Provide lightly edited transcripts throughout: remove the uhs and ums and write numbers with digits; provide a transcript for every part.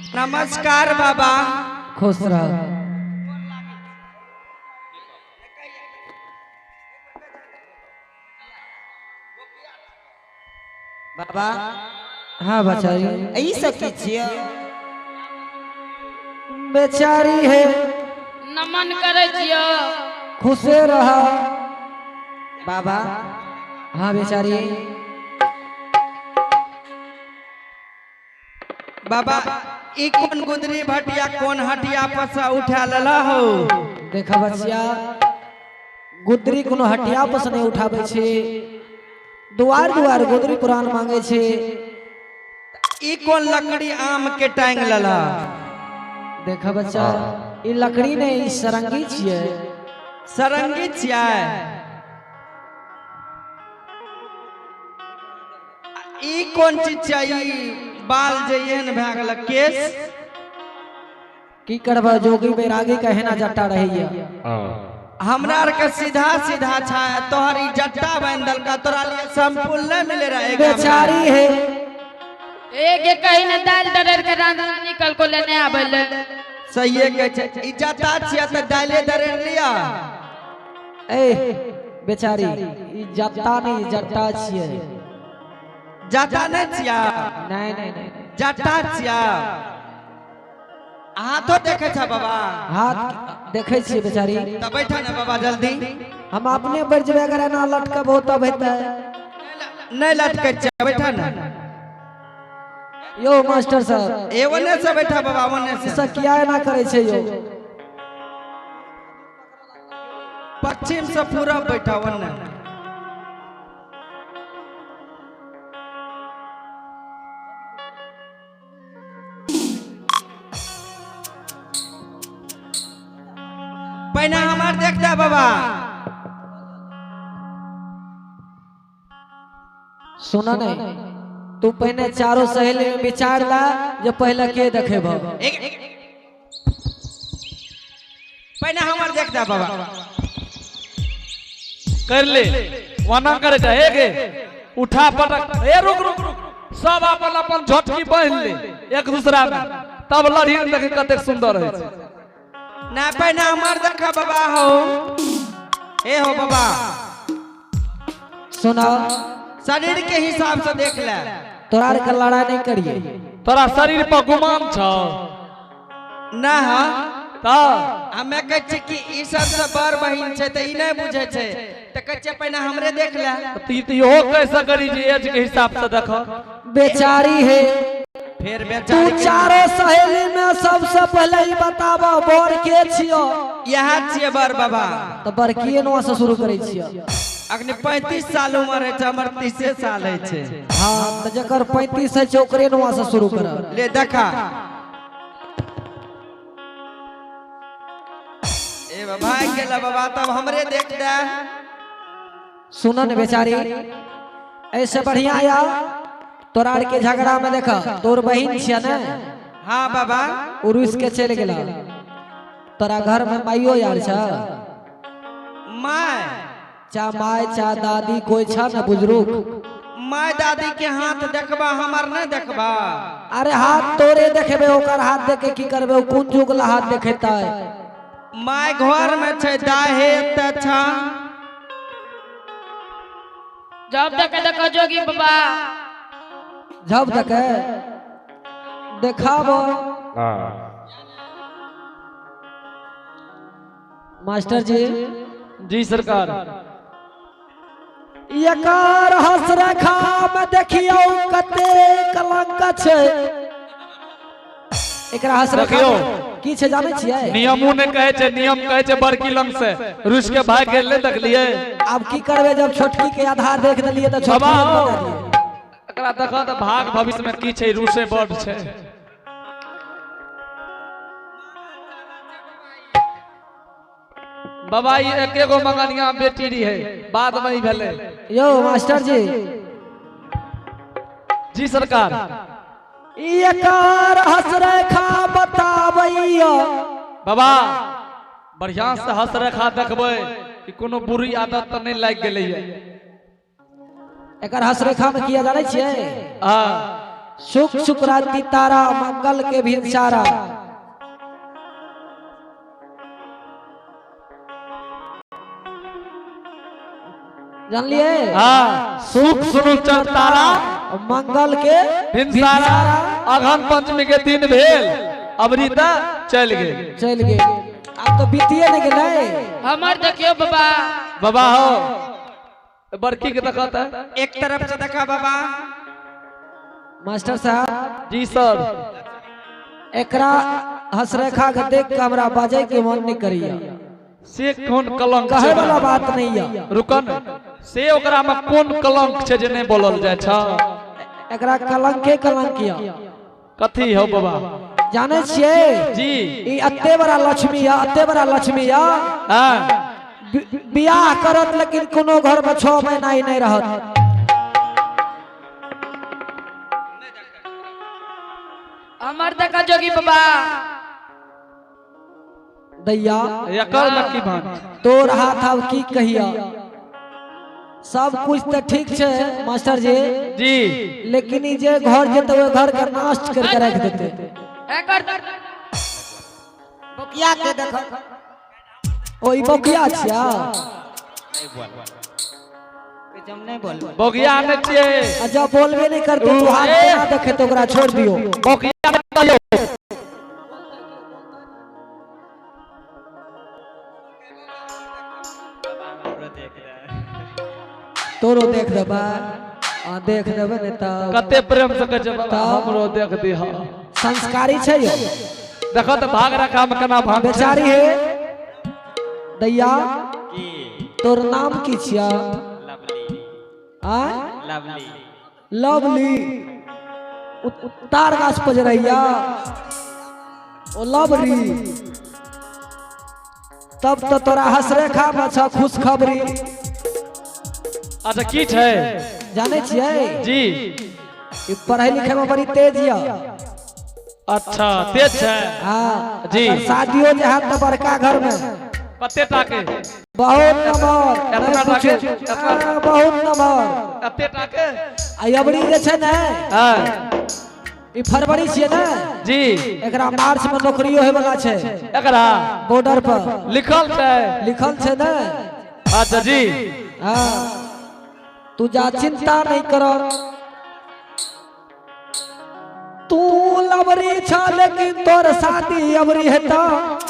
नमस्कार बाबा। खुश रह। बाबा हाँ बेचारी यही सब कीजिए। बेचारी है नमन करे जियो। खुशे रहा बाबा हाँ बेचारी। बाबा ई कौन गुदरी भटिया कौन हटिया पसा उठा लला हो। देखा बच्चिया गुदरी कोनो हटिया पर से नहीं उठावे छे, दुआर दुआर गुदरी पुरान मांगे छे। ई कौन लकड़ी आम के टांग लला। देखा बच्चा ई लकड़ी नहीं ई सरंगी छिए। सरंगी छिया ई कौन चीज चाहिए। बाल जइए न भाग लग केस की करबा जोगी बैरागी कहे ना जट्टा रही। हमरा आर के सीधा सीधा छाया तोहरी जट्टा बंदल का तोरा लिए संपूर्ण न मिले रहेगा। बेचारी है एक कहीं न दाल दरर के रांधा निकल को लेने आबल। सही है के ई जट्टा छिया त डाले दरे लिया। ए बेचारी ई जट्टा नहीं जट्टा छिए। जट्टा नहीं छिया। नहीं नहीं नहीं जट्टा छिया। हाथों देखे छ बाबा। हाथ देखे छिए बेचारी। त बैठा ना बाबा जल्दी। हम अपने बरजबे अगर ना लटकब हो तब हेतै। नहीं लटके छ बैठा ना। यो मास्टर साहब ए ओने से बैठा बाबा ओने से। ऐसा किया ना करे छे यो। पश्चिम से पूरा बैठा ओने। पहना हमार देखता बाबा। सुना नहीं तू पहले चारों सहेली में विचार ला जो पहले के देखे भो। पहना हमार देखता बाबा। कर ले वना करे जा हे गे उठा पटक ए रुक रुक रुक सब अपन अपन झटकी बांध ले एक दूसरा में तब लड़ी देख कते सुंदर है। ना पहना हमार देखा बाबा हो। ए हो बाबा सुना शरीर के हिसाब से देख ले। तोरा के लड़ाई नहीं करिए। तोरा शरीर पर गुमान छ ना हा ता हमें कह छ कि ई सब से बड़ बहिन छै त ई नहीं बुझे छै त कह छ पहना हमरे देख ले। ती यो कैसे करी जे एज के हिसाब से देखो। बेचारी है फिर तू बेचारी चारों सहेली में सबसे पहले ही बताबो बोर के छियो। यह छिए बर बाबा। तो बरकिए नो से शुरू करे छियो। अग्नि 35 साल उम्र है हमर 30 साल है छे। हां तो जकर 35 है चौकरे नो से शुरू कर ले देखा। ए बाबा गेला बाबा तब हमरे देख दे। सुनन बेचारी ऐसे बढ़िया या तोरा के झगड़ा में देखा तोर बहिन छिया ना। हाँ बाबा उरुस के चल गेला तोरा घर में माइयो यार छ। माय चा माय चा दादी कोई छ ना बुजुर्ग। माय दादी के हाथ देखबा हमर न देखबा। अरे हाथ तोरे देखबे ओकर हाथ देखे की करबे कोन जुगला हाथ देखेता है। माय घर में छै दाहे त छ। जब तक देखो जोगी बाबा जब तक देखाबो मास्टर जी। जी सरकार यकार हंस रेखा में देखियो कते कलंक छै। एकरा हंस रेखा की छै जाने छियै। नियमों ने कहे छे नियम कहे छे बड़की लंग से रुस के भाग गेल देख लिए। अब की करबे जब छोटकी के आधार देख देलिए तो छोटकी बता दिए। एकरा देखा त भाग भविष्य में की छे रुसे बड छे। बाबा ये एकेगो मंगनिया बेटी रही है बाद में ही भेले। यो मास्टर जी जी सरकार यकार हंस रेखा बताबैयो। बाबा बढ़िया से हंस रेखा देखबे कि कोनो बुरी आदत तो नहीं लाग गेलै है। एकर हंस रेखा में किया जाने छियै। सुख शुक्रांति तारा मंगल के भी सारा। जान लिए हाँ सुख सुनुचर तारा मंगल के भिनसारा अगहन पंचमी के दिन भेल अबरीता चल गए चल गए। अब तो बीतिए नहीं गए। हमर देखियो बाबा बाबा हो बड़की के देखत है एक तरफ से देखा बाबा। मास्टर साहब जी सर एकरा हसरेखा के देख के हमरा बाजे के मन नहीं करिया। से कौन कलंक कहे छै वाला बात नहीं है। रुकन से ओकरा में कौन कलंक छै जे नहीं बोलल जाय छ एकरा कलंके कलंकिया कथी हो बाबा जाने छिए जी ई अत्ते बड़ा लक्ष्मी है अत्ते बड़ा लक्ष्मी है। हाँ बियाह करत लेकिन कोनो घर में 6 महीना ही नहीं रहत। हमर देखा जोगी बाबा दैया एकर लकी भान तोर हाथ अब की कहिया। सब कुछ तो ठीक छे मास्टर जी जी लेकिन ई जे घर जेते वो घर के नष्ट करके रख देते। एकर बकिया के देखो ओ ई बकिया छिया जम नहीं बोल बोगिया में छे जब बोलबे नहीं करते तो हाथ ना देखे तो ओकरा छोड़ दियो। बोगिया में तयो तोरो देख देबा देख देबे नहीं तब कते प्रेम से कहे बाबा हमरो देख दी हा संस्कारी छै यो। देखो तो भाग रखा में केना भाग बेचारी है दैया तोर नाम की छिया आ लवली तार गाछ पर रहिया ओ लवली तब तो तोरा हसरेखा में छ खुशखबरी। अच्छा की छै जाने छियै जी ई पढ़ाई लिखाई में बड़ी तेज या। अच्छा तेज छै हाँ जी। अगर शादियों जे हाथ तो बड़का घर में कते टाके बहुत नंबर एतना नहीं पूछे। टाके? एतना? हाँ, बहुत नंबर कते टाके आई अबरी जे छै ने हां ई फरवरी छियै ने जी एकरा मार्च में नौकरियो होय वाला छै एकरा बॉर्डर पर लिखल छै लिखल छै ने। अच्छा जी हाँ तू जा चिंता नहीं कर तू लवरी छ लेकिन तोर शादी अबरी हेता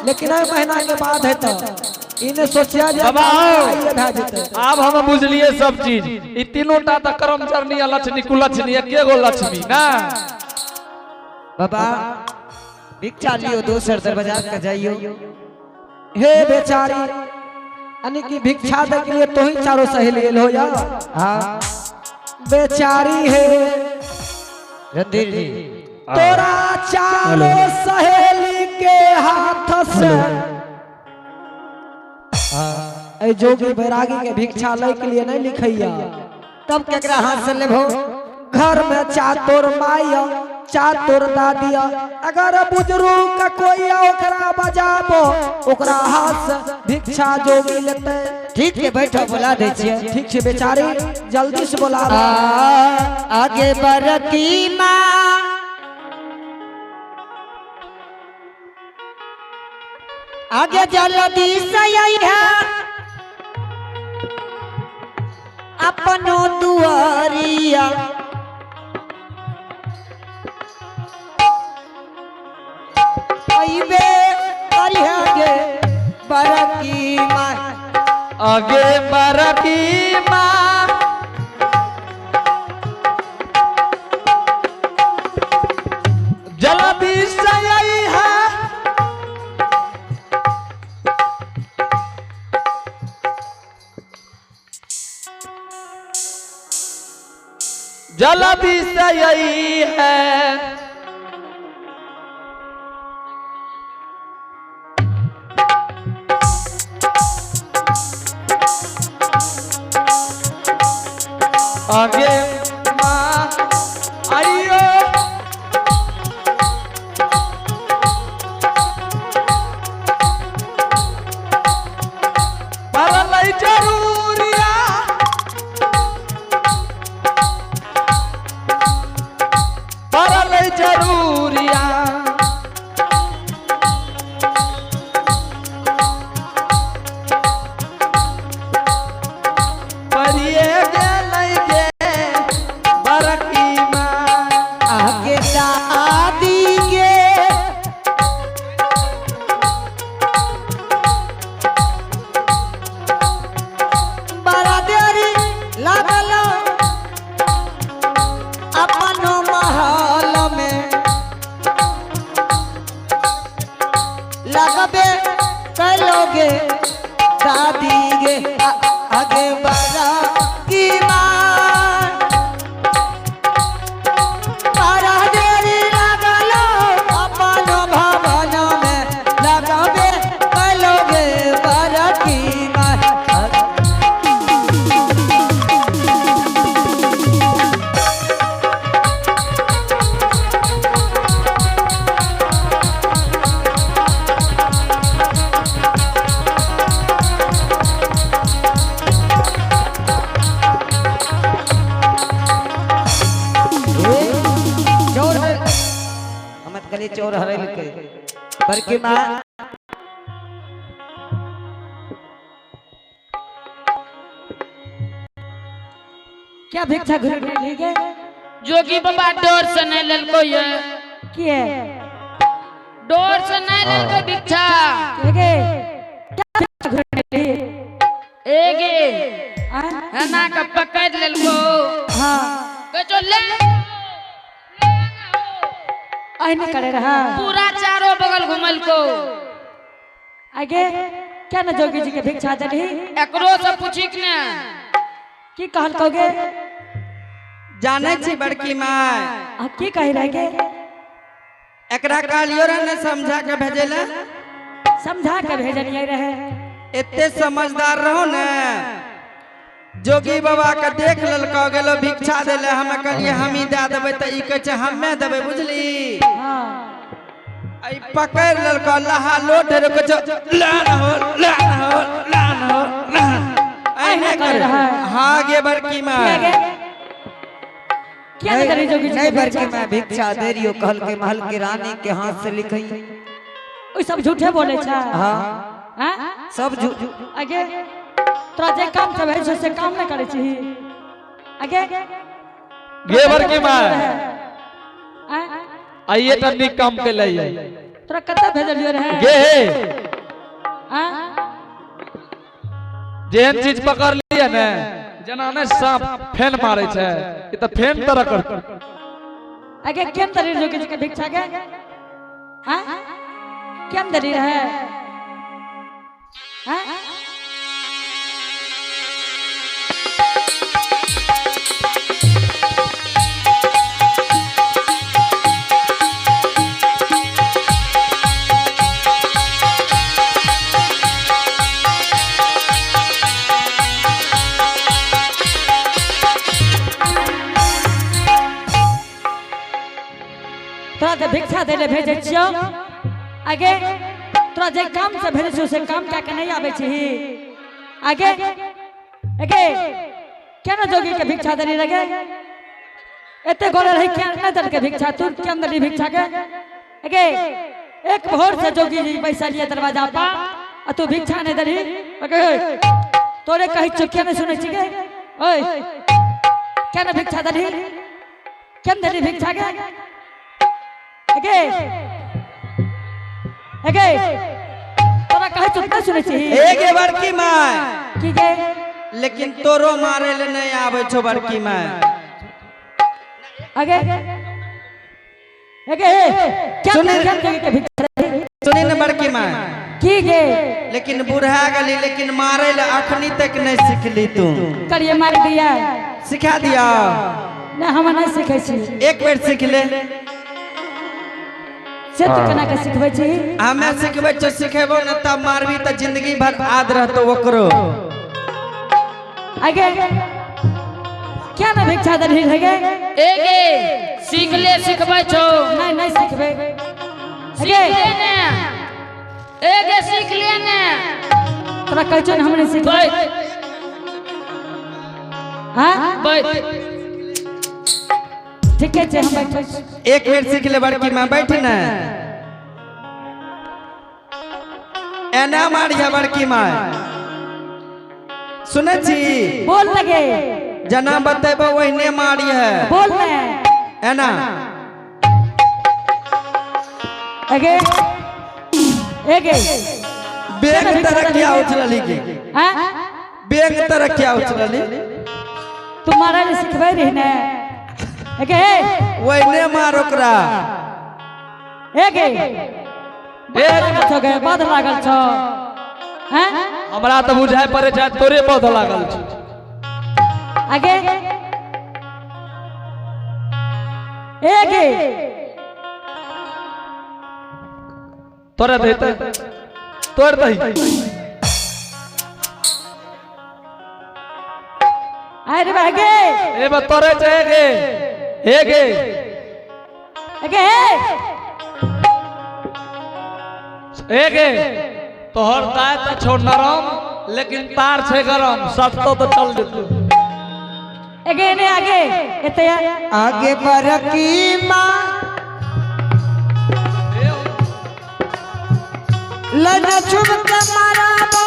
लेकिन ए महीना के बाद हेता। इने सोचिया जे बाबा आइए भए जेतै। अब हम बुझलिए सब चीज ई तीनों टा त कर्मचरनी लक्ष्मी कुलक्ष्मी एके गो लक्ष्मी ना बाबा भिक्षा लियो दोसर दरवाजा के जाइयो। हे बेचारी यानी कि भिक्षा दे के लिए तो ही चारों सहेली एल हो या। हाँ बेचारी है रणधीर जी तोरा चारों सहेली के हाथ से ए जोगी बैरागी के भिक्षा ले के लिए नहीं लिखैया। तब केकरा हाथ से लेबो घर में चा तोर माइया चा तोर दादिया अगर बुजुर्ग का कोई ओकरा बजाबो ओकरा हाथ से भिक्षा जोगी लेते। ठीक है बैठो बुला दे छिए। ठीक है बेचारी जल्दी से बोला आगे बरकी माँ आगे जल्दी से है अपनो दुआरिया आइबे आगे बरकी माँ आगे बरकी माँ जल्दी से आई है जल्दी से आई है आगे माँ आइयो परलई जरूरिया जोगिया परिए गेलै गे बड़की माँ आगे दादी गे बड़ा देरी लागल अपन महल में लगबे कलोगे दादी गे आगे बड़ा की माँ बड़ा देरी लागल अपन भवन में लगबे कलोगे बड़ा की माँ चोर हमत कली चोर हरल के बड़की माँ क्या भिक्षा घुर ले गे जोगी बाबा डोर से नहीं ललको ये किए डोर से नहीं ललको भिक्षा गे क्या भिक्षा घुर ले एगे है ना का पकड़ ललको हां के चल ले आईने करे रहा पूरा चारों बगल घुमल को आगे क्या न जोगी जी के भिक्षा देली एकरो से पूछी कि ने की कहल कोगे जाने छी बड़की माँ आप की कहि रहे गे एकरा कालियो रे ने समझा के भेजेला समझा के भेजलिए रहे एते समझदार रहो ने जोगी बाबा के देख ललका गेलो भिक्षा देले हम कहलिए हम ही दे देबै त ई कहे छै हम्मे देबै बुझली हां आई पकड़ ललका लहा लोट रे कह लान हो ऐने कर रहा हां गे बड़की माँ क्या न करी जोगी जी नहीं बड़की मैं भिक्षा दे रही हूँ कहल के महल की रानी के हाथ से लिखई ओ सब झूठे बोले छ हाँ हां सब आगे तोरा जे काम सब है से काम न करे छी आगे गे बड़की माँ हां आइए तनी काम के लिए तोरा कत्ते भेजलियो रहे गे हां जेहन चीज पकड़ लिया ने जना ने सांप फेन मारे छै ई त फेन तरह कर आगे केम दरी जोगी जी के भिक्षा के हां केम दरी रहे हां तोरा जे भिक्षा देले भेजे छियो आगे तोरा जे काम से भेजे छियो से काम क्या के नहीं आवे छी आगे आगे क्या न जोगी के भिक्षा देली लगे एते गोले रही क्या न दल के भिक्षा तू क्या दली भिक्षा के आगे एक भोर से जोगी जी बैसलिए दरवाजा पर आ तू भिक्षा नहीं दली आगे तोरे कहि चुकिया नहीं सुनै छी गे ओए क्या न भिक्षा दली केम दली भिक्षा के आगे आगे तोरा कहे चुप न सुनै छी गे बड़की माँ की गे लेकिन तोरो मारे ले नहीं आवे छो बड़की माँ आगे आगे क्या सुने के भिक्षा सुनी न बड़की माँ की गे लेकिन बुढ़ा गली लेकिन मारे ले अखनी तक नहीं सीखली तू करिए मार दिया सिखा दिया ना हम नहीं सीखे छी एक बेर सीख ले से तू केना के सिखबै छी हमें सिखबै छ सिखेबो न तब मारबी त जिंदगी भर याद रहतो ओकरो आगे क्या ना भिक्षा दली लगे एगे सीख ले सिखबै छो नहीं नहीं सिखबै सीख ले ने एगे सीख ले ने तोरा कहै छ हम नहीं सिखबै बैठ हां बैठ ठीक है हम बैठे छी। एक मिनट सीख ले बड़की माँ बैठ न एना मारिया बड़की माँ सुने छी बोल लगे जना बतेबो वही मारी है बोल में एना आगे आगे बेग तरह क्या उछलली के हैं बेग तरह क्या उछलली तुम्हारा ने सिखबै रही ने आगे वही मार ओकरा आगे हो गए बाध लागल छ हैं हमरा तो बुझाय पड़े छै तोरे पौध लागल छै आगे आगे तोरे देते तोड़ दही अरे भागे ए बा तोरे चाहेगे हेगे आगे हेगे तोहर दाय त छो नरम लेकिन तार छे गरम सटतो तो चल जेतू आगे ने आगे एते आगे बरकी माँ लना छुप के माराबो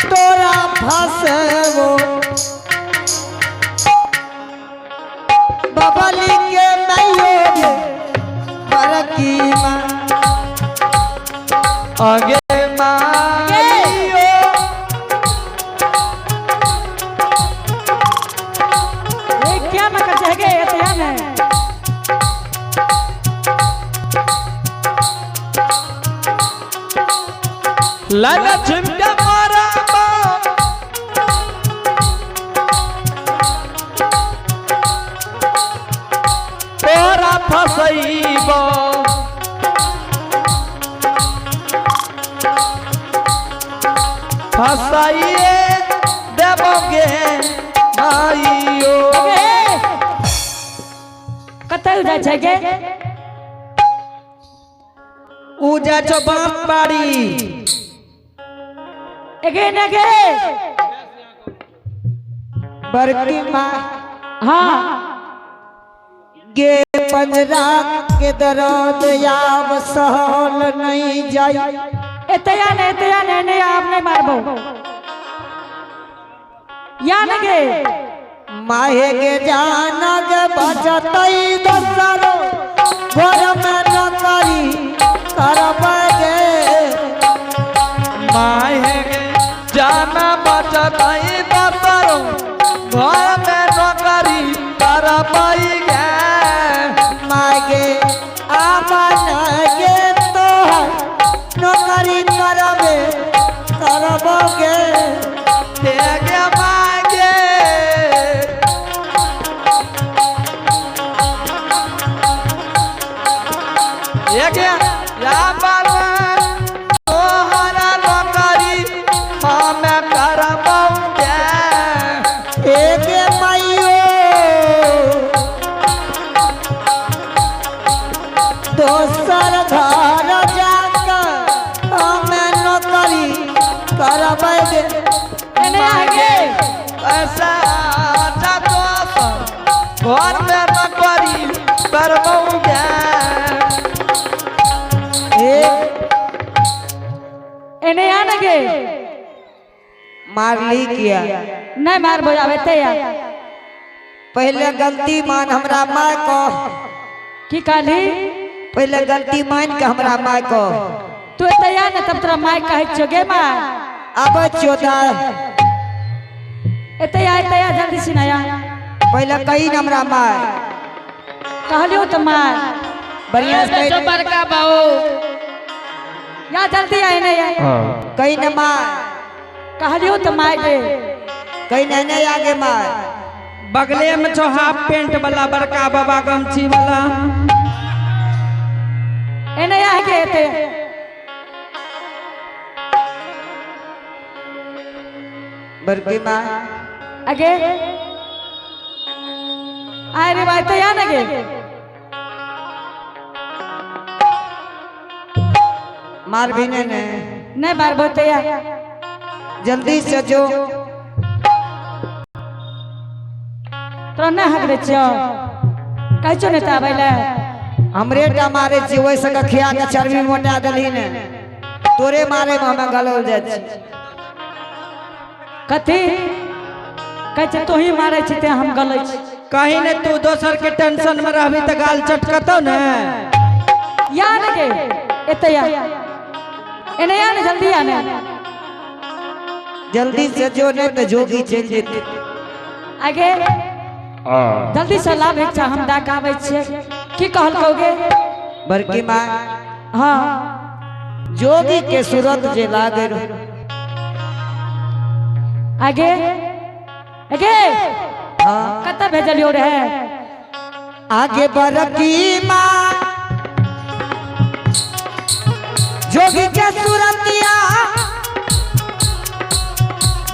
तोरा फसेबो बबली के मैयो बरकी माँ आगे मारियो ये क्या न कर जाएगे एते में लगा झुमका मारा तोरा फसैबो फसाइए देबोगे भाइयो कतल जा जाएगे उजा छो बाप बाड़ी आगे ने आगे बरकी माँ हां गे पंजरा के दर्द याब सहल नहीं जाई एते ने आपने मारबो या न गे माहे के जाना के बचतई दसरो घर में नौकरी करबगे माहे जाना बचताई दसरो घर में नौकरी कर पाई गे मागे आमन के तो नौकरी करबे करबगे तेगे मागे एगे या बाला तोहरा नौकरी हमें करबौगे एके माइयो दोसर घर जाकर हमें नौकरी करबगे एने आगे ऐसा जातो घर में नौकरी करबौगे एने आ न गे मारली किया नहीं मार बोलावे ते या पहले गलती मान हमरा माय को की काली पहले गलती मान के हमरा माय को तू एते या न तब तोरा माय कहे छगे मां अब चोदा एते या जल्दी सिनाया पहले कही न हमरा माय कहलियो त मार बढ़िया से जो कही बड़का बाऊ या जल्दी आए ने या कही न माय कहलियो त माय गे कही नहीं आगे माय बगले में छो हाफ पेंट वाला बड़का बाबा गमछी वाला एने आगे एते बड़की माँ आगे आए रे भाई तो या न गे मार भी ने नहीं मार बोते या जल्दी से जो तोरा नहीं हगरे छियो कैचो नहीं आबै ले हमरे टा मारे छी ओइ सका खिया के चर्बी मोटा देली ने तोरे मारे में हमें गलल जाय छी कथी कैचे तो ही मारे छी ते हम गलै छी कहीं ने तू दोसर के टेंशन में रहबी त गाल चटकतौ ने या ने के एते या एने या ने जल्दी आने जल्दी से जो नहीं तो जोगी चल जेते आगे जल्दी से लाभ इच्छा हम डाक आबै छियै की कहल कहोगे बड़की माँ हाँ जोगी के सूरत जे लागे आगे आगे हाँ कत भेजलियो रहे आगे बड़की माँ जोगी के सूरतिया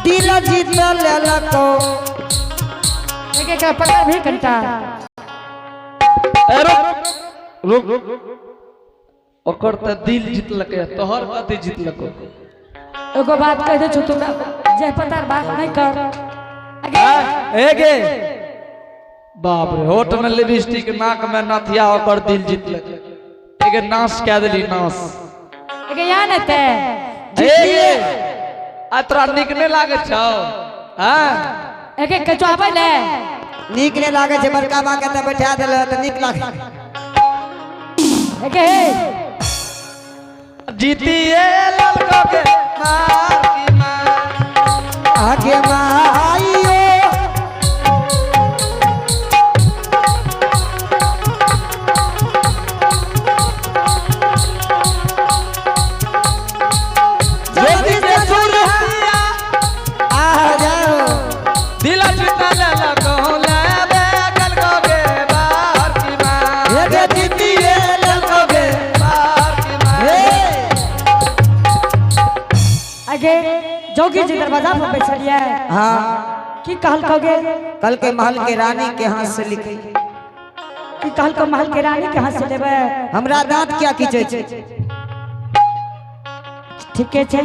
दिल जीत लेलको आगे का पकड़ भी कंटा ए रुक ओकर त दिल जीतलकै तोहर कथी जीतलको एगो बात कह दे छु तोरा जे पता बात नहीं कर आगे एगे बाप रे होठ में लिपस्टिक नाक में नथिया ओकर दिल जीतलकै एगे नाश कए देली नाश आगे या ने ते एगे आ तोरा नीक नहि लागे छौ हां आगे कचो आबै ले नीक नहीं लागे छे बड़का माँ के त बैठा देले त नीक लागे आगे जीतिए ललको के मार की मां आगे माइयो जल्दी से सुर आ जाओ दिल जीता ललको लेबे गलको के मार की मां ये जीतिए ललकोगे मार की मां आगे जोगी जी दरवाजा पर बैठलिए हाँ की कहल कहोगे कल के महल के रानी के हाथ से लिखी की कहल को महल के रानी के हाथ से लेबे हमरा दांत क्या खींचे छे ठीके छे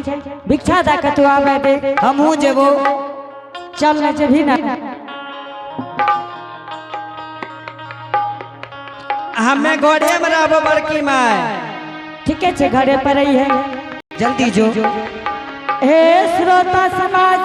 भिक्षा दा के तू आवे दे हमहू जेबो चल न जेभी ना हमें घोड़े में रहबो बड़की माँ ठीके छे घरे पर रही है जल्दी जो हे श्रोता समाज